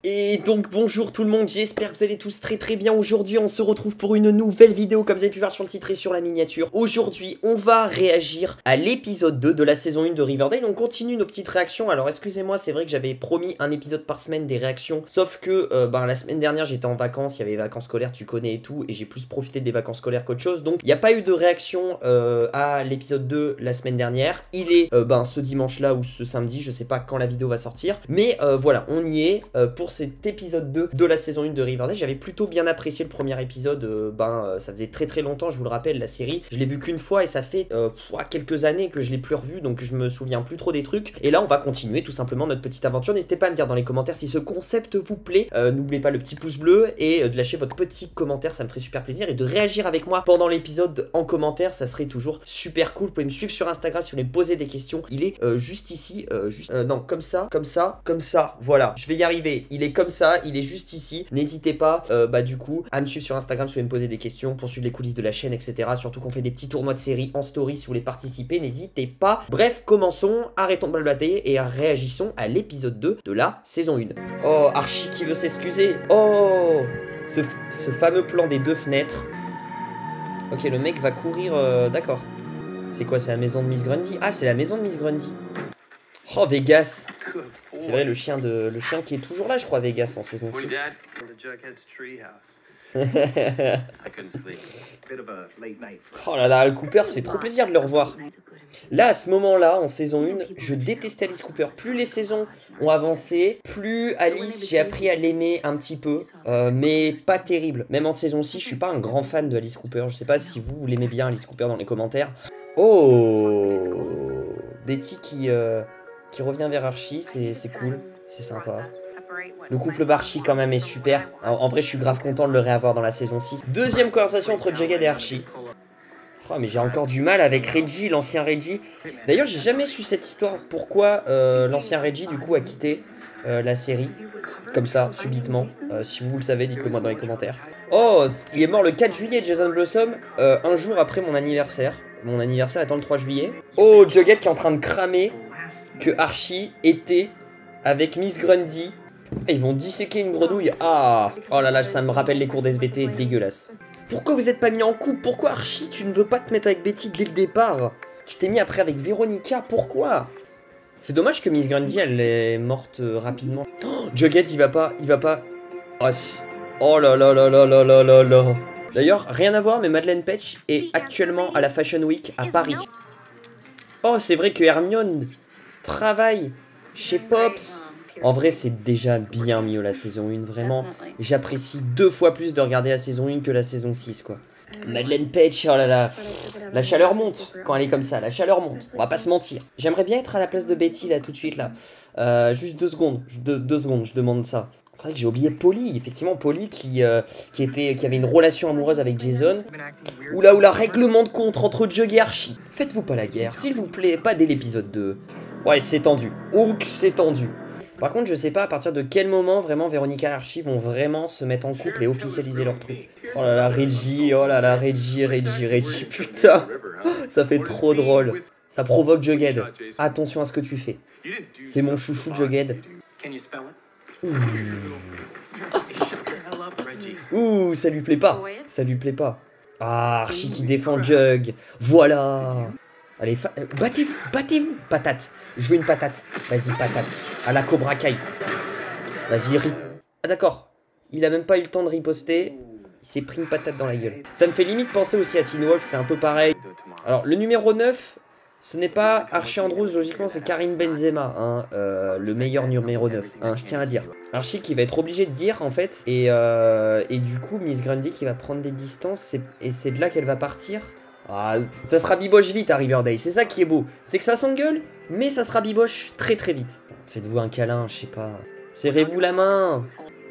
Et donc bonjour tout le monde, j'espère que vous allez tous très bien. Aujourd'hui on se retrouve pour une nouvelle vidéo comme vous avez pu voir sur le titre et sur la miniature. Aujourd'hui on va réagir à l'épisode 2 de la saison 1 de Riverdale. On continue nos petites réactions. Alors excusez-moi, c'est vrai que j'avais promis un épisode par semaine des réactions. Sauf que la semaine dernière j'étais en vacances, il y avait les vacances scolaires, tu connais et tout. Et j'ai plus profité des vacances scolaires qu'autre chose. Donc il n'y a pas eu de réaction à l'épisode 2 la semaine dernière. Il est ce dimanche là ou ce samedi, je sais pas quand la vidéo va sortir. Mais voilà, on y est pour cet épisode 2 de la saison 1 de Riverdale. J'avais plutôt bien apprécié le premier épisode, ça faisait très longtemps, je vous le rappelle, la série, je l'ai vu qu'une fois et ça fait quelques années que je l'ai plus revu, donc je me souviens plus trop des trucs. Et là on va continuer tout simplement notre petite aventure. N'hésitez pas à me dire dans les commentaires si ce concept vous plaît, n'oubliez pas le petit pouce bleu et de lâcher votre petit commentaire, ça me ferait super plaisir, et de réagir avec moi pendant l'épisode en commentaire, ça serait toujours super cool. Vous pouvez me suivre sur Instagram si vous voulez me poser des questions, il est juste ici, non, comme ça, voilà, je vais y arriver, il est comme ça, il est juste ici. N'hésitez pas du coup à me suivre sur Instagram si vous voulez me poser des questions, pour suivre les coulisses de la chaîne, etc. Surtout qu'on fait des petits tournois de série en story, si vous voulez participer, n'hésitez pas. Bref, commençons, arrêtons de blablater et réagissons à l'épisode 2 de la saison 1. Oh, Archie qui veut s'excuser. Oh, ce fameux plan des deux fenêtres. Ok, le mec va courir, d'accord. C'est quoi, c'est la maison de Miss Grundy? Ah, c'est la maison de Miss Grundy. Oh, Vegas. C'est vrai, le chien qui est toujours là, je crois, Vegas, en saison 6. Oh là là, Al Cooper, c'est trop plaisir de le revoir. Là, à ce moment-là, en saison 1, je détestais Alice Cooper. Plus les saisons ont avancé, plus Alice, j'ai appris à l'aimer un petit peu, mais pas terrible. Même en saison 6, je suis pas un grand fan de Alice Cooper. Je sais pas si vous l'aimez bien, Alice Cooper, dans les commentaires. Oh, Betty qui revient vers Archie, c'est cool, c'est sympa. Le couple Archie quand même est super. En vrai, je suis grave content de le réavoir dans la saison 6. Deuxième conversation entre Jughead et Archie. Oh, mais j'ai encore du mal avec Reggie, l'ancien Reggie. D'ailleurs, j'ai jamais su cette histoire. Pourquoi l'ancien Reggie, du coup, a quitté la série comme ça, subitement. Si vous le savez, dites-le moi dans les commentaires. Oh, il est mort le 4 juillet, Jason Blossom, un jour après mon anniversaire. Mon anniversaire étant le 3 juillet. Oh, Jughead qui est en train de cramer que Archie était avec Miss Grundy. Et ils vont disséquer une grenouille. Ah, oh là là, ça me rappelle les cours d'SVT, dégueulasse. Pourquoi vous êtes pas mis en couple? Pourquoi Archie, tu ne veux pas te mettre avec Betty dès le départ? Tu t'es mis après avec Véronica, pourquoi? C'est dommage que Miss Grundy, elle est morte rapidement. Oh, Jughead, il va pas. Oh là là là là là là là là. D'ailleurs, rien à voir, mais Madeleine Petsch est actuellement à la Fashion Week à Paris. Oh, c'est vrai que Hermione travaille chez Pops. En vrai, c'est déjà bien mieux la saison 1, vraiment. J'apprécie 2 fois plus de regarder la saison 1 que la saison 6, quoi. Madeleine Petsch, oh là là. La chaleur monte quand elle est comme ça, la chaleur monte. On va pas se mentir. J'aimerais bien être à la place de Betty, là, tout de suite, là. Juste 2 secondes, 2 secondes, je demande ça. C'est vrai que j'ai oublié Polly, effectivement, Polly qui avait une relation amoureuse avec Jason. Oula, règlement de compte entre Jug et Archie. Faites-vous pas la guerre, s'il vous plaît, pas dès l'épisode 2. Ouais, c'est tendu. Ouk, c'est tendu. Par contre, je sais pas à partir de quel moment vraiment Véronica et Archie vont vraiment se mettre en couple et officialiser leur truc. Oh là là, Reggie, oh là là, Reggie, putain. Ça fait trop drôle. Ça provoque Jughead. Attention à ce que tu fais. C'est mon chouchou Jughead. Ouh, ça lui plaît pas. Ça lui plaît pas. Ah, Archie qui défend Jug. Voilà. Allez, battez-vous, patate. Je veux une patate. Vas-y, patate. À la Cobra Kai. Vas-y, rip. Ah, d'accord. Il a même pas eu le temps de riposter. Il s'est pris une patate dans la gueule. Ça me fait limite penser aussi à Teen Wolf, c'est un peu pareil. Alors, le numéro 9, ce n'est pas Archie Andrews, logiquement, c'est Karim Benzema, hein, le meilleur numéro 9, hein, je tiens à dire. Archie qui va être obligé de dire, en fait, et du coup, Miss Grundy qui va prendre des distances, et c'est de là qu'elle va partir. Ah, ça sera biboche vite à Riverdale, c'est ça qui est beau. C'est que ça s'engueule, mais ça sera biboche très vite. Faites-vous un câlin, je sais pas. Serrez-vous la main.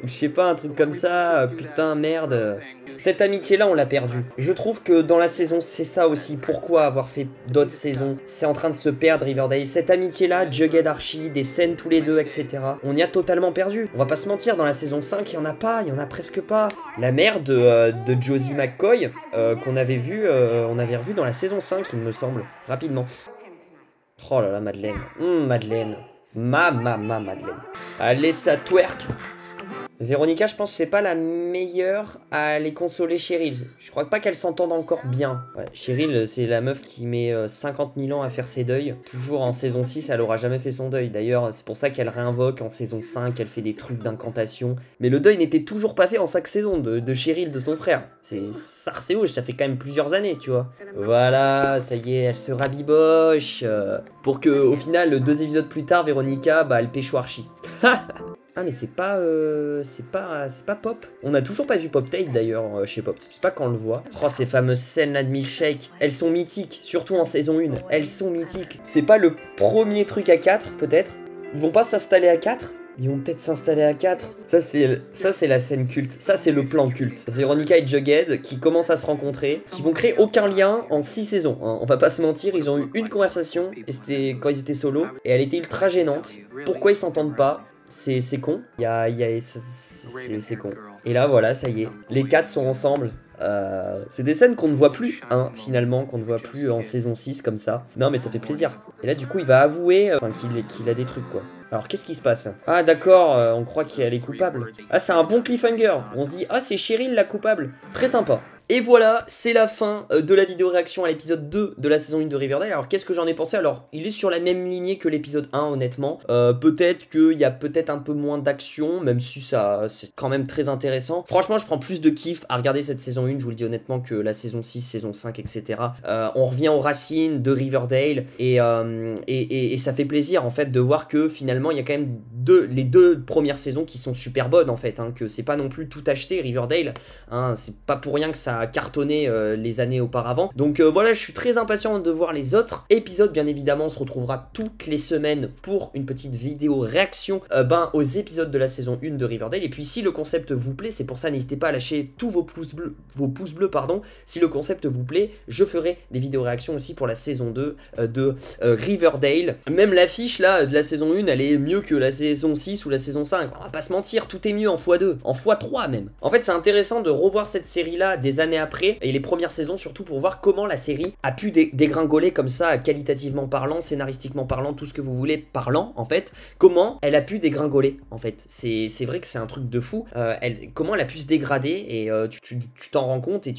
Je sais pas, un truc comme ça. Putain, merde. Cette amitié-là, on l'a perdue. Je trouve que dans la saison, c'est ça aussi. Pourquoi avoir fait d'autres saisons? C'est en train de se perdre, Riverdale. Cette amitié-là, Jughead, Archie, des scènes tous les deux, etc. On y a totalement perdu. On va pas se mentir, dans la saison 5, il y en a pas, il y en a presque pas. La mère de Josie McCoy, qu'on avait vu, on avait revu dans la saison 5, il me semble, rapidement. Oh là là, Madeleine. Madeleine. Madeleine. Allez, ça twerk. Véronica, je pense que c'est pas la meilleure à aller consoler Cheryl. Je crois pas qu'elle s'entende encore bien. Ouais, Cheryl, c'est la meuf qui met 50 000 ans à faire ses deuils. Toujours en saison 6, elle aura jamais fait son deuil. D'ailleurs, c'est pour ça qu'elle réinvoque en saison 5, elle fait des trucs d'incantation. Mais le deuil n'était toujours pas fait en 5 saisons de Cheryl, de son frère. Ça rouge, ça fait quand même plusieurs années, tu vois. Voilà, ça y est, elle se rabiboche. Pour que, au final, 2 épisodes plus tard, Véronica, bah, elle pécho Archie. Ah mais c'est pas Pop. On a toujours pas vu Pop Tate d'ailleurs chez Pop. Je sais pas quand on le voit. Oh, ces fameuses scènes là de milkshake, elles sont mythiques, surtout en saison 1. Elles sont mythiques. C'est pas le premier truc à 4 peut-être. Ils vont pas s'installer à 4. Ils vont peut-être s'installer à 4. Ça c'est la scène culte. Ça c'est le plan culte. Véronica et Jughead qui commencent à se rencontrer, qui vont créer aucun lien en 6 saisons. Hein. On va pas se mentir, ils ont eu une conversation et c'était quand ils étaient solo et elle était ultra gênante. Pourquoi ils s'entendent pas? C'est con. C'est con. Et là voilà, ça y est. Les 4 sont ensemble. C'est des scènes qu'on ne voit plus, hein, finalement, qu'on ne voit plus en saison 6 comme ça. Non mais ça fait plaisir. Et là du coup il va avouer qu'il a des trucs quoi. Alors qu'est-ce qui se passe? Ah d'accord, on croit qu'elle est coupable. Ah c'est un bon cliffhanger. On se dit ah c'est Cheryl la coupable. Très sympa. Et voilà, c'est la fin de la vidéo réaction à l'épisode 2 de la saison 1 de Riverdale. Alors qu'est-ce que j'en ai pensé? Alors il est sur la même lignée que l'épisode 1 honnêtement. Peut-être qu'il y a peut-être un peu moins d'action, même si ça c'est quand même très intéressant. Franchement je prends plus de kiff à regarder cette saison 1, je vous le dis honnêtement, que la saison 6, saison 5, etc. On revient aux racines de Riverdale et ça fait plaisir en fait de voir que finalement il y a quand même les deux premières saisons qui sont super bonnes en fait, hein, que c'est pas non plus tout acheté Riverdale, hein, c'est pas pour rien que ça cartonné les années auparavant. Donc voilà, je suis très impatient de voir les autres épisodes. Bien évidemment, on se retrouvera toutes les semaines pour une petite vidéo réaction aux épisodes de la saison 1 de Riverdale. Et puis si le concept vous plaît, c'est pour ça, n'hésitez pas à lâcher tous vos pouces bleus, pardon. Si le concept vous plaît, je ferai des vidéos réactions aussi pour la saison 2 de Riverdale. Même l'affiche là de la saison 1, elle est mieux que la saison 6 ou la saison 5. On va pas se mentir, tout est mieux en x2, en x3 même. En fait, c'est intéressant de revoir cette série là des années après, et les premières saisons surtout, pour voir comment la série a pu dégringoler comme ça, qualitativement parlant, scénaristiquement parlant, tout ce que vous voulez parlant en fait, comment elle a pu dégringoler en fait. C'est vrai que c'est un truc de fou, comment elle a pu se dégrader, et tu t'en rends compte, et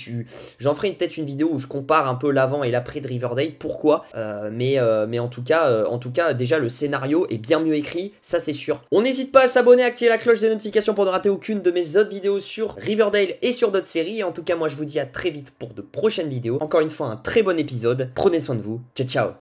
j'en ferai peut-être une vidéo où je compare un peu l'avant et l'après de Riverdale, pourquoi, mais en tout cas déjà le scénario est bien mieux écrit, ça c'est sûr. On n'hésite pas à s'abonner, à activer la cloche des notifications pour ne rater aucune de mes autres vidéos sur Riverdale et sur d'autres séries, et en tout cas moi je vous dis à très vite pour de prochaines vidéos. Encore une fois un très bon épisode, prenez soin de vous, ciao ciao.